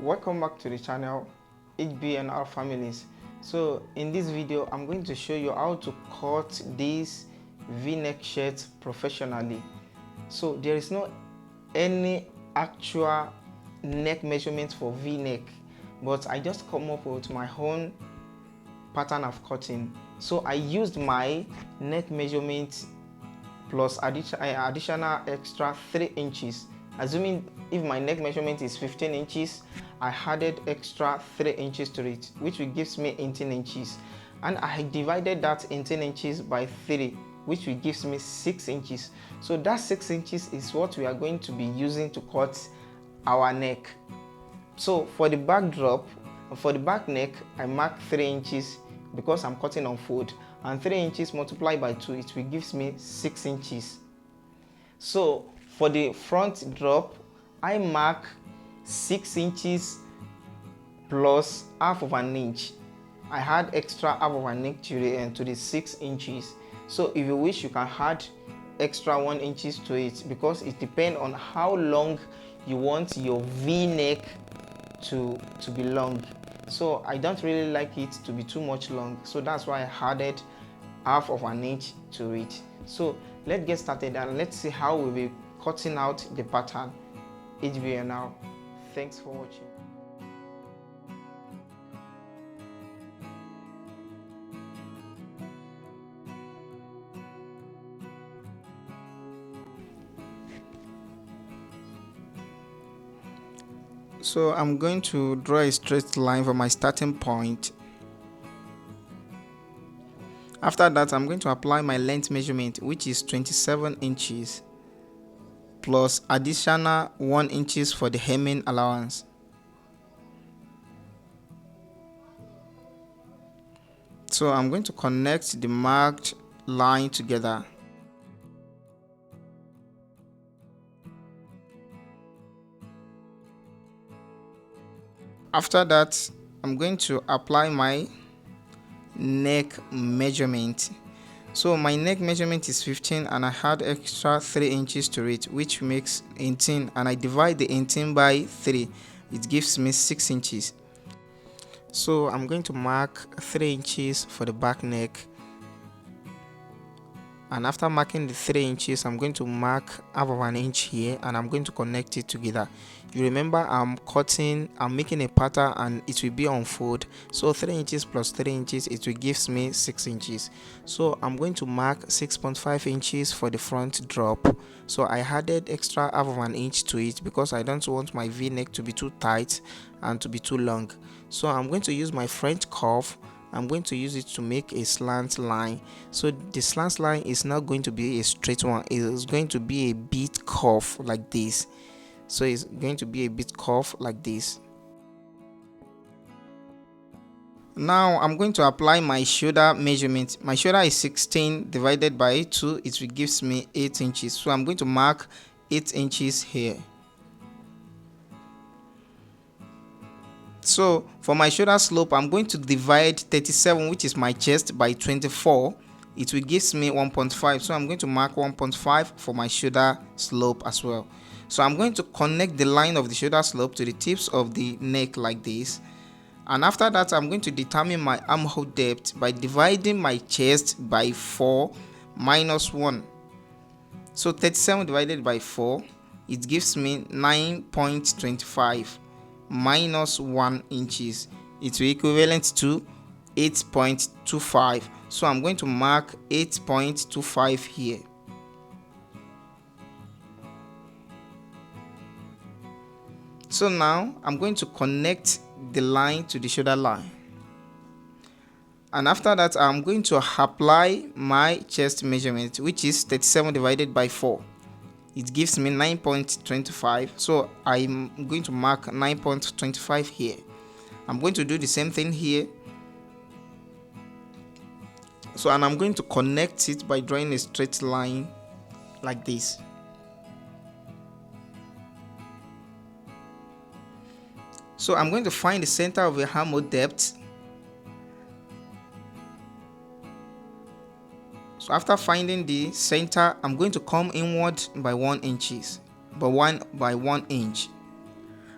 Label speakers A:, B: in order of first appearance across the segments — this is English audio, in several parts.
A: Welcome back to the channel HBNR families. So in this video I'm going to show you how to cut this v-neck shirt professionally. So there is no any actual neck measurement for v-neck, but I just come up with my own pattern of cutting. So I used my neck measurement plus additional extra 3 inches. Assuming if my neck measurement is 15 inches, I added extra 3 inches to it, which will gives me 18 inches. And I divided that 18 inches by 3, which will gives me 6 inches. So that 6 inches is what we are going to be using to cut our neck. So for the back drop, for the back neck, I mark 3 inches because I'm cutting on fold, and 3 inches multiplied by 2, it will gives me 6 inches. So for the front drop, I mark 6 inches plus half of an inch. I add extra half of an inch to the 6 inches. So if you wish, you can add extra 1 inches to it, because it depends on how long you want your v-neck to be long. So I don't really like it to be too much long, so that's why I added half of an inch to it. So let's get started and let's see how we'll be cutting out the pattern HBNR. Thanks for watching. So I'm going to draw a straight line from my starting point. After that, I'm going to apply my length measurement, which is 27 inches plus additional 1 inches for the hemming allowance. So I'm going to connect the marked line together. After that, I'm going to apply my neck measurement. So my neck measurement is 15 and I had extra 3 inches to it, which makes 18, and I divide the 18 by 3, it gives me 6 inches. So I'm going to mark 3 inches for the back neck, and after marking the 3 inches, I'm going to mark half of an inch here and I'm going to connect it together. You remember I'm making a pattern and it will be on fold, so 3 inches plus 3 inches, it will gives me 6 inches. So I'm going to mark 6.5 inches for the front drop. So I added extra half of an inch to it because I don't want my v-neck to be too tight and to be too long. So I'm going to use my French curve. I'm going to use it to make a slant line. So the slant line is not going to be a straight one, it is going to be a bit curve like this. So it's going to be a bit curve like this. Now I'm going to apply my shoulder measurement. My shoulder is 16 divided by 2, it will gives me 8 inches. So I'm going to mark 8 inches here. So for my shoulder slope, I'm going to divide 37, which is my chest, by 24. It will gives me 1.5. So I'm going to mark 1.5 for my shoulder slope as well. So I'm going to connect the line of the shoulder slope to the tips of the neck like this. And after that, I'm going to determine my armhole depth by dividing my chest by 4 minus 1. So 37 divided by 4, it gives me 9.25 minus 1 inches. It will equivalent to 8.25. So I'm going to mark 8.25 here. So now I'm going to connect the line to the shoulder line, and after that I'm going to apply my chest measurement, which is 37 divided by 4. It gives me 9.25. so I'm going to mark 9.25 here. I'm going to do the same thing here. So, and I'm going to connect it by drawing a straight line like this. So I'm going to find the center of the armhole depth. So after finding the center, I'm going to come inward by 1 inch.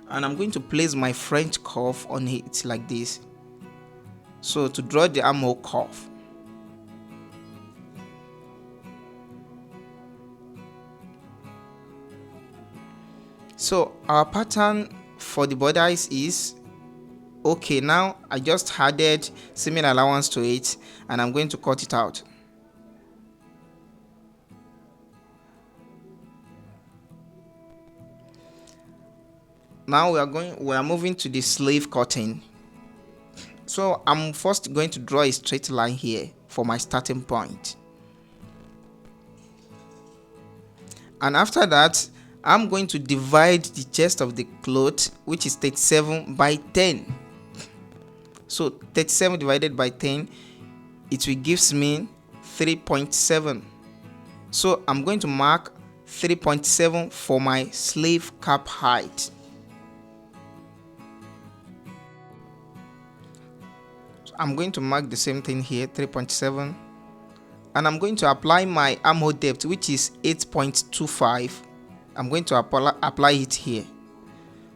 A: and I'm going to place my French curve on it like this. So to draw the armhole curve, so our pattern for the bodice is okay. Now I just added seaming allowance to it, and I'm going to cut it out. Now we are moving to the sleeve cutting. So I'm first going to draw a straight line here for my starting point, and after that I'm going to divide the chest of the cloth, which is 37 by 10. So 37 divided by 10, it will gives me 3.7. So I'm going to mark 3.7 for my sleeve cap height. So I'm going to mark the same thing here, 3.7, and I'm going to apply my armhole depth, which is 8.25. I'm going to apply it here.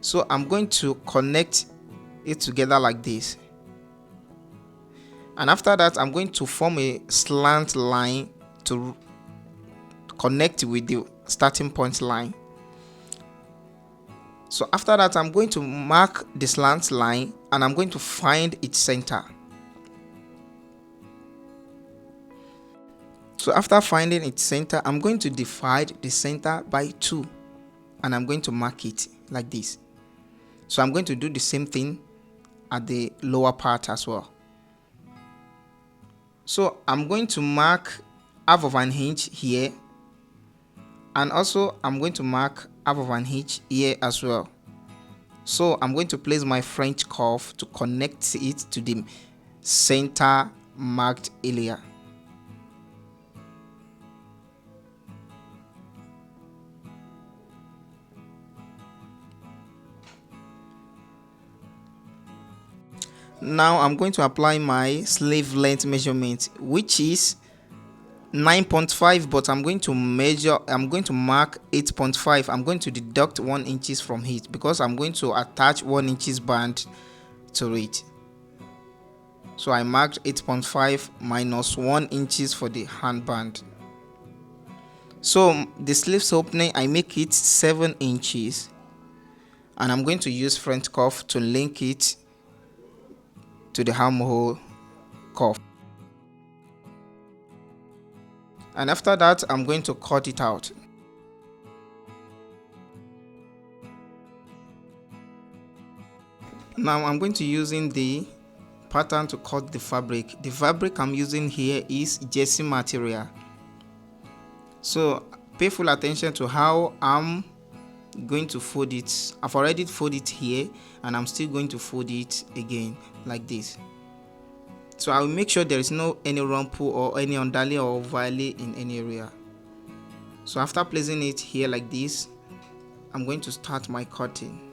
A: So I'm going to connect it together like this, and after that I'm going to form a slant line to connect with the starting point line. So after that I'm going to mark the slant line, and I'm going to find its center. So after finding its center, I'm going to divide the center by 2, and I'm going to mark it like this. So I'm going to do the same thing at the lower part as well. So I'm going to mark half of an inch here, and also I'm going to mark half of an inch here as well. So I'm going to place my French curve to connect it to the center marked area. Now I'm going to apply my sleeve length measurement, which is 9.5, but I'm going to mark 8.5. I'm going to deduct 1 inches from it because I'm going to attach 1 inches band to it. So I marked 8.5 minus 1 inches for the handband. So the sleeves opening, I make it 7 inches, and I'm going to use French curve to link it to the armhole curve. And after that I'm going to cut it out. Now I'm going to using the pattern to cut the fabric. The fabric I'm using here is jersey material. So pay full attention to how I'm going to fold it. I've already folded it here, and I'm still going to fold it again like this. So I will make sure there is no any rumple or any underlay or overlay in any area. So after placing it here like this, I'm going to start my cutting.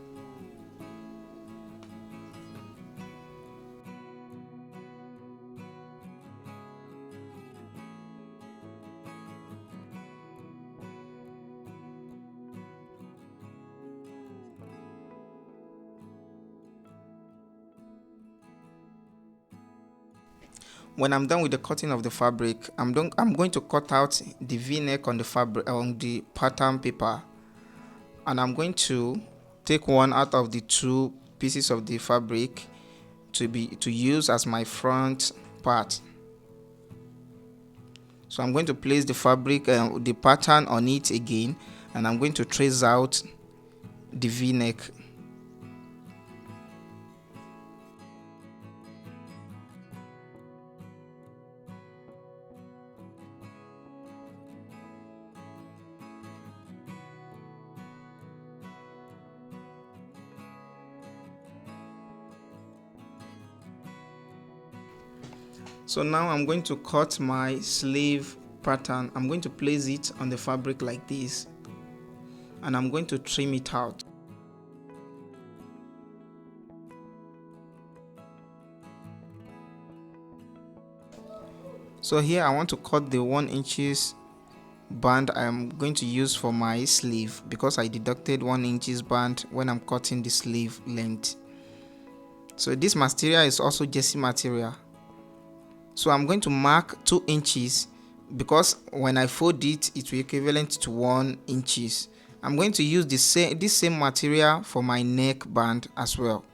A: When I'm done with the cutting of the fabric, I'm going to cut out the V-neck on the fabric, on the pattern paper, and I'm going to take one out of the 2 pieces of the fabric to use as my front part. So I'm going to place the fabric, the pattern on it again, and I'm going to trace out the V-neck. So now I'm going to cut my sleeve pattern. I'm going to place it on the fabric like this, and I'm going to trim it out. So here I want to cut the 1 inches band I am going to use for my sleeve, because I deducted 1 inches band when I'm cutting the sleeve length. So this material is also jersey material. So I'm going to mark 2 inches, because when I fold it, it will equivalent to 1 inches. I'm going to use this same material for my neck band as well,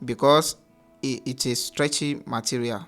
A: because it's a stretchy material.